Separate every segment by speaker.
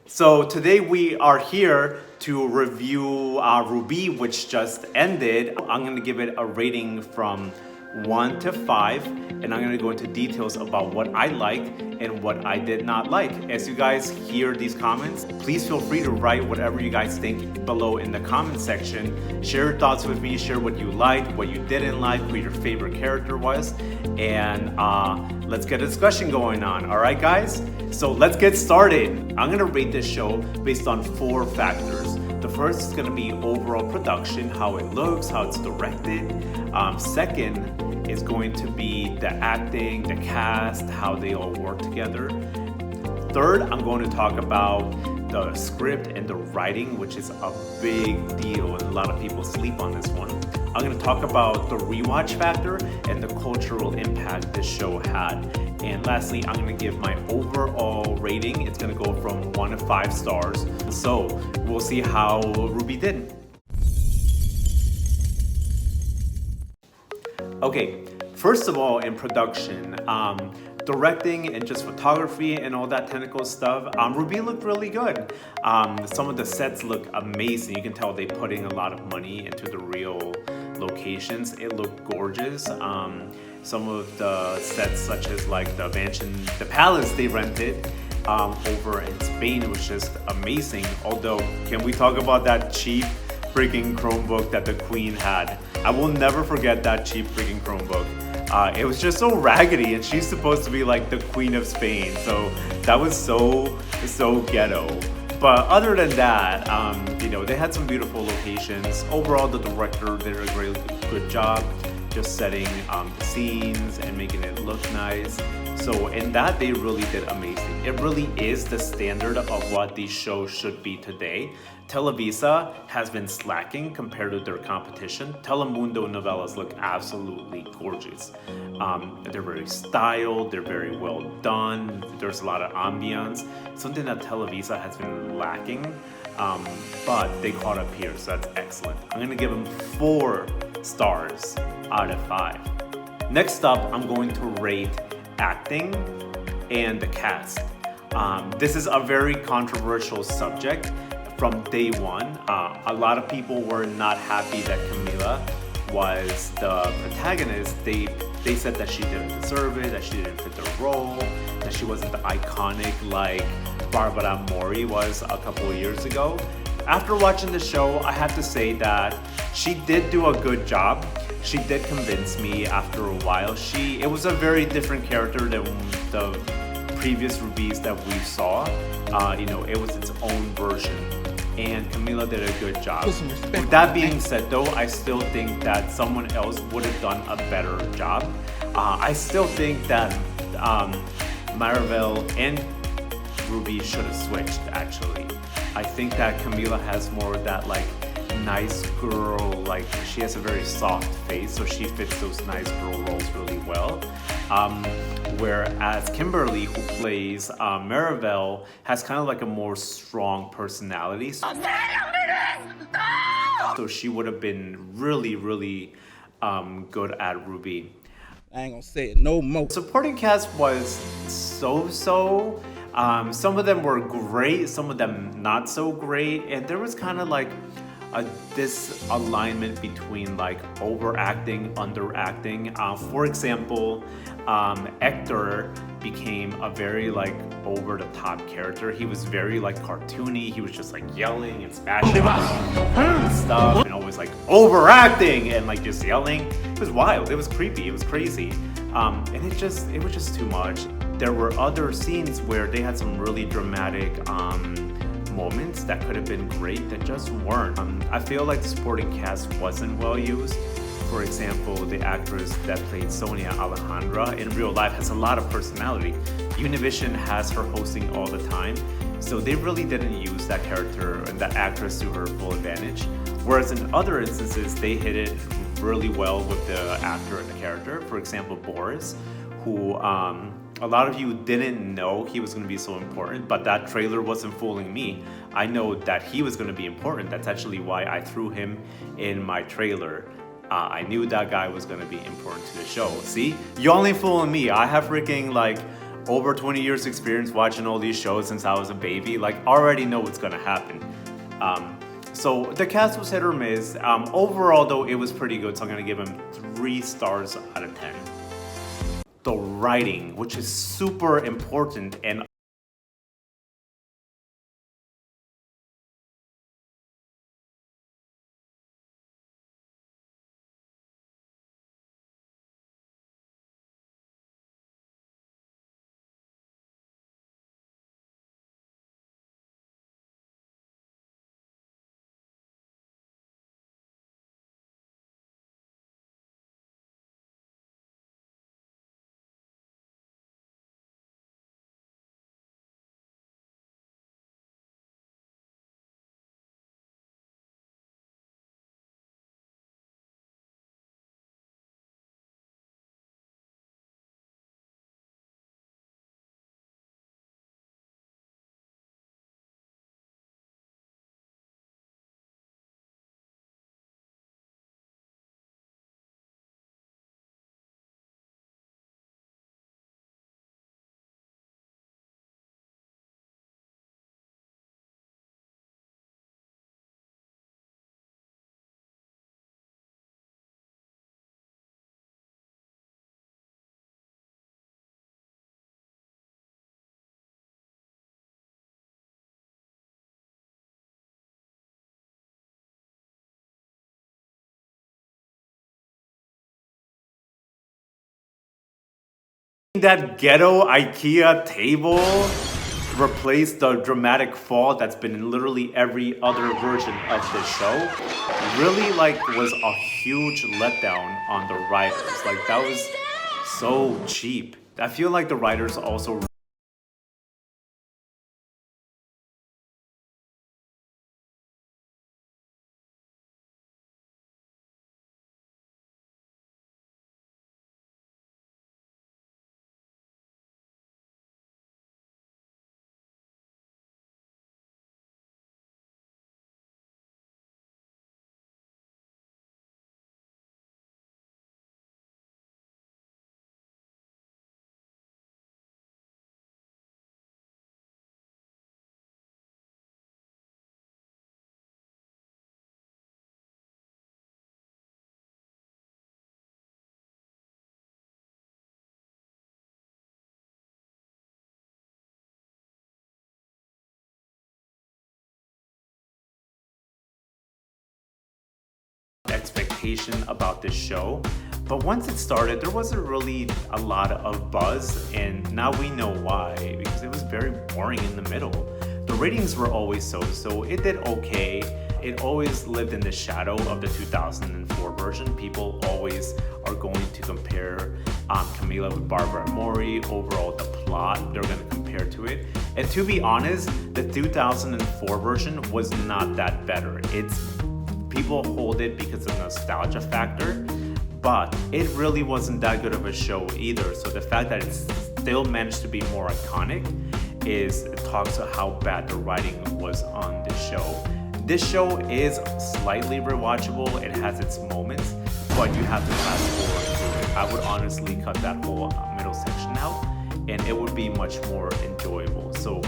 Speaker 1: So today we are here to review Rubi, which just ended. I'm gonna give it a rating from 1 to 5, and I'm gonna go into details about what I liked and what I did not like. As you guys hear these comments, please feel free to write whatever you guys think below in the comment section. Share your thoughts with me, share what you liked, what you didn't like, who your favorite character was, and let's get a discussion going on. All right, guys? So let's get started. I'm gonna rate this show based on 4 factors. The first is gonna be overall production, how it looks, how it's directed. Second is going to be the acting, the cast, how they all work together. Third, I'm going to talk about the script and the writing, which is a big deal, and a lot of people sleep on this one. I'm going to talk about the rewatch factor and the cultural impact this show had. And lastly, I'm going to give my overall rating. It's going to go from 1 to 5 stars. So we'll see how Ruby did. Okay, first of all, in production, directing and just photography and all that technical stuff, Ruby looked really good. Some of the sets look amazing. You can tell they put in a lot of money into the real locations. It looked gorgeous. Some of the sets, such as like the mansion, the palace they rented over in Spain, was just amazing. Although, can we talk about that cheap freaking Chromebook that the Queen had? I will never forget that cheap freaking Chromebook. It was just so raggedy, and she's supposed to be like the Queen of Spain, so that was so ghetto. But other than that, they had some beautiful locations. Overall, the director did a really good job just setting the scenes and making it look nice. So in that, they really did amazing. It really is the standard of what these shows should be today. Televisa has been slacking compared to their competition. Telemundo novelas look absolutely gorgeous. They're very styled, they're very well done, there's a lot of ambience. Something that Televisa has been lacking, but they caught up here, so that's excellent. I'm gonna give them 4 stars out of 5. Next up, I'm going to rate acting and the cast. This is a very controversial subject. From day one, a lot of people were not happy that Camila was the protagonist. They said that she didn't deserve it, that she didn't fit the role, that she wasn't the iconic like Barbara Mori was a couple of years ago. After watching the show, I have to say that she did do a good job. She did convince me after a while. It was a very different character than the previous Rubis that we saw. It was its own version, and Camila did a good job. With that being said though, I still think that someone else would have done a better job. I still think that Maribel and Ruby should have switched, actually. I think that Camila has more of that like nice girl, like she has a very soft face, so she fits those nice girl roles really well. Whereas Kimberly, who plays Maribel, has kind of like a more strong personality. So she would have been really good at Ruby.
Speaker 2: I ain't gonna say it no more.
Speaker 1: Supporting cast was so. Some of them were great, some of them not so great, and there was kind of like a disalignment between like overacting, underacting. For example, Hector became a very like over the top character. He was very like cartoony. He was just like yelling and smashing and stuff, and always like overacting and like just yelling. It was wild. It was creepy. It was crazy, and it was just too much. There were other scenes where they had some really dramatic moments that could have been great that just weren't. I feel like the supporting cast wasn't well used. For example, the actress that played Sonia Alejandra in real life has a lot of personality. Univision has her hosting all the time, so they really didn't use that character and that actress to her full advantage. Whereas in other instances, they hit it really well with the actor and the character. For example, Boris, who a lot of you didn't know he was going to be so important, but that trailer wasn't fooling me. I know that he was going to be important. That's actually why I threw him in my trailer. I knew that guy was going to be important to the show. See? You only fooling me. I have freaking like over 20 years experience watching all these shows since I was a baby. Like, already know what's gonna happen. So the cast was hit or miss. Overall, though, it was pretty good. So I'm gonna give him 3 stars out of 10. The writing, which is super important, and that ghetto IKEA table replaced the dramatic fall that's been in literally every other version of the show really like was a huge letdown on the writers. Like, that was so cheap. I feel like the writers also expectation about this show, but once it started there wasn't really a lot of buzz, and now we know why, because it was very boring in the middle. The ratings were always so, it did okay. It always lived in the shadow of the 2004 version. People always are going to compare Camila with Barbara Mori. Overall, the plot, they're going to compare to it. And to be honest, the 2004 version was not that better. People hold it because of nostalgia factor, but it really wasn't that good of a show either. So the fact that it still managed to be more iconic talks about how bad the writing was on this show. This show is slightly rewatchable. It has its moments, but you have to fast forward through it. I would honestly cut that whole middle section out, and it would be much more enjoyable. So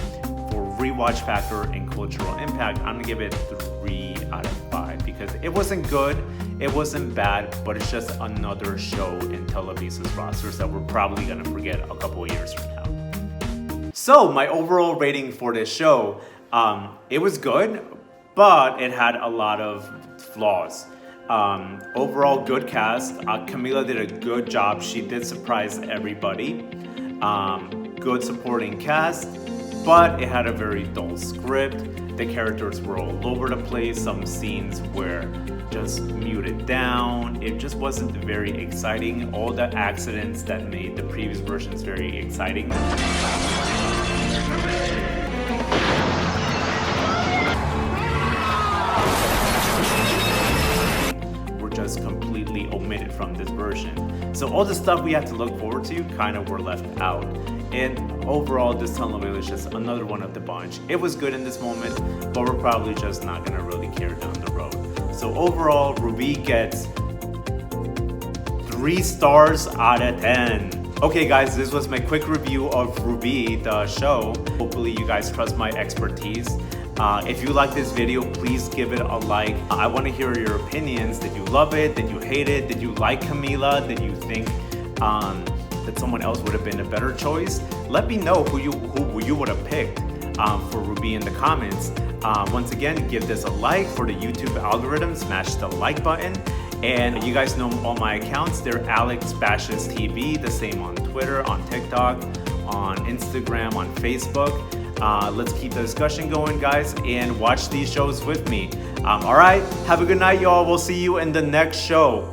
Speaker 1: for rewatch factor and cultural impact, I'm gonna give it 3 out of 5 because it wasn't good, it wasn't bad, but it's just another show in Televisa's rosters that we're probably gonna forget a couple of years from now. So my overall rating for this show, it was good, but it had a lot of flaws. Overall, good cast. Camila did a good job. She did surprise everybody. Good supporting cast, but it had a very dull script. The characters were all over the place. Some scenes were just muted down. It just wasn't very exciting. All the accidents that made the previous versions very exciting were just completely omitted from this version. So all the stuff we had to look forward to kind of were left out. And overall, this telenovela is just another one of the bunch. It was good in this moment, but we're probably just not gonna really care down the road. So overall, Rubi gets 3 stars out of 10. Okay guys, this was my quick review of Rubi, the show. Hopefully you guys trust my expertise. If you like this video, please give it a like. I want to hear your opinions. Did you love it? Did you hate it? Did you like Camila? Did you think that someone else would have been a better choice? Let me know who you would have picked for Rubi in the comments. Once again, give this a like for the YouTube algorithm. Smash the like button. And you guys know all my accounts. They're Alex Bashes TV, the same on Twitter, on TikTok, on Instagram, on Facebook. Let's keep the discussion going, guys, and watch these shows with me. All right, have a good night, y'all. We'll see you in the next show.